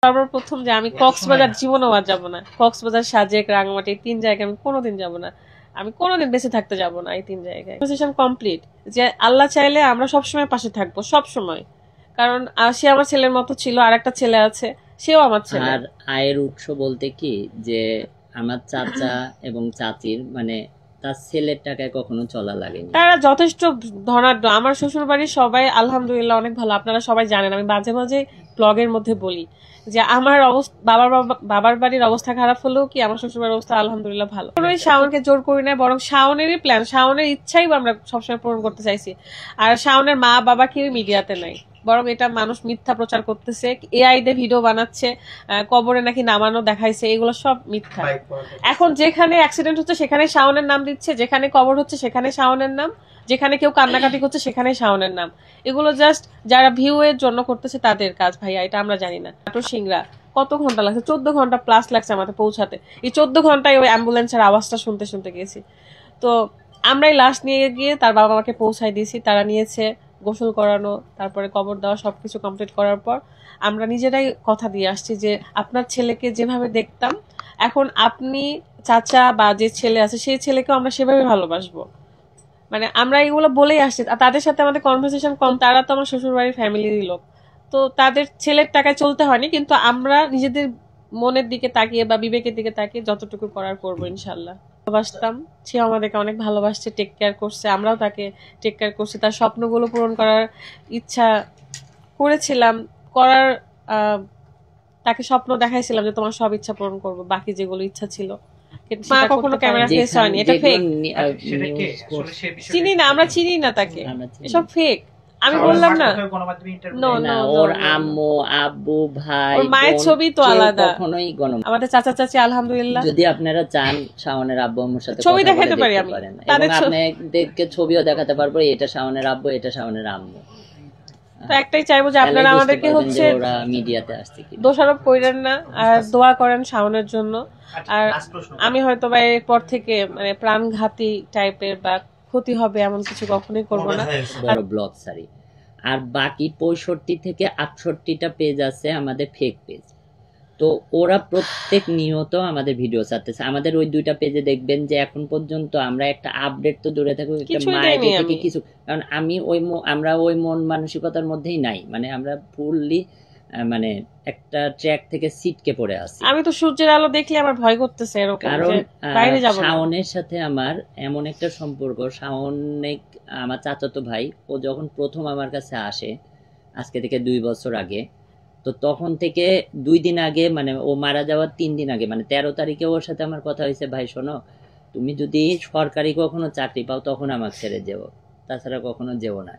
সর্বপ্রথম যে আমি কক্সবাজার জীবনেও আর যাবো না। কক্সবাজার, সাজেক, রাঙামাটি 3 জায়গায় আমি কোনোদিন যাব না। আমি কোনোদিন বেঁচে থাকতে যাব না এই 3 জায়গায়। কনভারসেশন কমপ্লিট যে আল্লাহ চাইলে আমরা সবসময় পাশে থাকবো, সবসময়। কারণ সে আমার ছেলের মতো ছিল, আর একটা ছেলে আছে, সেও আমার ছেলে। আর আয়ের উৎস বলতে কি যে আমার চাচা এবং চাচির মানে তার ছেলের টাকায় কখনো চলা লাগেনি। তারা যথেষ্ট ধনাঢ্য। আমার শ্বশুর বাড়ির সবাই আলহামদুলিল্লাহ অনেক ভালো। আপনারা সবাই জানেন, আমি মাঝে মাঝে ব্লগের মধ্যে বলি যে আমার অবস্থা, বাবার বাড়ির অবস্থা খারাপ হলেও কি আমার শ্বশুর বাড়ির অবস্থা আলহামদুলিল্লাহ ভালো। কোনোই শাওনকে জোর করি না, বরং শাওনেরই প্ল্যান, শাওনের ইচ্ছাই আমরা সবসময় পূরণ করতে চাইছি। আর শাওনের মা বাবা কেউ মিডিয়াতে নাই, বরং এটা মানুষ মিথ্যা প্রচার করতেছে, এআই দিয়ে ভিডিও বানাচ্ছে, কবরে নাকি নামানো দেখাইছে, এগুলো সব মিথ্যা। এখন যেখানে অ্যাক্সিডেন্ট হচ্ছে সেখানে শাওনের নাম দিচ্ছে, যেখানে কবর হচ্ছে সেখানে শাওনের নাম, যেখানে কেউ কান্নাকাটি করছে সেখানে শাওনের নাম। এগুলো জাস্ট যারা ভিউ এর জন্য করতেছে তাদের কাজ ভাইয়া, এটা আমরা জানি না। নাটোর সিংড়া কত ঘন্টা লাগছে? 14 ঘন্টা প্লাস লাগছে আমাদের পৌঁছাতে। এই 14 ঘন্টায় ওই অ্যাম্বুলেন্সের আওয়াজটা শুনতে শুনতে গেছি। তো আমরাই লাশ নিয়ে গিয়ে তার বাবা মাকে পৌঁছায় দিয়েছি, তারা নিয়েছে। গোসল করানো, তারপরে কবর দেওয়া, সবকিছু কমপ্লিট করার পর আমরা নিজেরাই কথা দিয়ে আসছি যে আপনার ছেলেকে যেভাবে দেখতাম, এখন আপনি চাচা বা যে ছেলে আছে সেই ছেলেকেও আমরা সেভাবে ভালোবাসবো। মানে আমরা এগুলো বলেই আসছি। তাদের সাথে আমাদের কনভারসেশন কম, তারা তো আমার শ্বশুর বাড়ির ফ্যামিলিরই লোক। তো তাদের ছেলের টাকায় চলতে হয়নি, কিন্তু আমরা নিজেদের মনের দিকে তাকিয়ে বা বিবেকের দিকে তাকিয়ে যতটুকু করার করবো ইনশাল্লাহ। ভালোবাসতাম, সে আমাদেরকে অনেক ভালোবাসছে, টেক কেয়ার করছে, আমরাও তাকে টেক কেয়ার করছি। তার স্বপ্নগুলো পূরণ করার ইচ্ছা করেছিলাম, করার তাকে স্বপ্ন দেখাইছিলাম যে তোমার সব ইচ্ছা পূরণ করবো, বাকি যেগুলো ইচ্ছা ছিল। মা কখনো ক্যামেরা ফেস হয়নি, এটা ফেক। চিনি না, আমরা চিনি না তাকে, এসব ফেক। আমি বললাম না, ওর আম্মু আব্বু ভাই ওর মায়ের ছবি তো আলাদা। কখনোই আমাদের চাচা চাচি আলহামদুলিল্লাহ। যদি আপনারা চান শাওনের আব্বু আম্মুর সাথে ছবি দেখাতে পারি, আমি তাদের আপনাদেরকে ছবিও দেখাতে পারবো, এটা শাওনের আব্বু, এটা শাওনের আম্মু। তো একটাই চাইবো যে আপনারা আমাদেরকে হচ্ছে মিডিয়াতে আসছে কি দোষারোপ করেন না, আর দোয়া করেন শাওনের জন্য। আর আমি হয়তো বা এরপর থেকে মানে প্রাণঘাতী টাইপের বা ক্ষতি হবে এমন কিছু কখনোই করবো না। বড় ব্লগ সারি। আর বাকি 65 থেকে 68টা পেজ আছে আমাদের ফেক পেজ। তো ওরা প্রত্যেক নিয়ত আমাদের ভিডিও ছাড়তেছে। আমাদের ওই 2টা পেজে দেখবেন যে এখন পর্যন্ত আমরা একটা আপডেট তো দূরে থাকুক, একটা মাইকে থেকে কিছু, কারণ আমরা ওই মন মানসিকতার মধ্যেই নাই। মানে আমরা ফুললি মানে একটা ট্র্যাক থেকে সিটকে পড়ে আছি। আমি তো সূর্যের আলো দেখলে আমার ভয় করতেছে এরকম, কারণ বাইরে যাব না। শাওনের সাথে আমার এমন একটা সম্পর্ক, শাওনের আমার চাচাতো ভাই, ও যখন প্রথম আমার কাছে আসে আজকে থেকে 2 বছর আগে, তো তখন থেকে 2 দিন আগে মানে ও মারা যাওয়ার 3 দিন আগে মানে 13 তারিখে ওর সাথে আমার কথা হয়েছে, ভাই শোনো তুমি যদি সরকারি কখনো চাকরি পাও তখন আমাকে ছেড়ে যেও, তাছাড়া কখনো যেও না।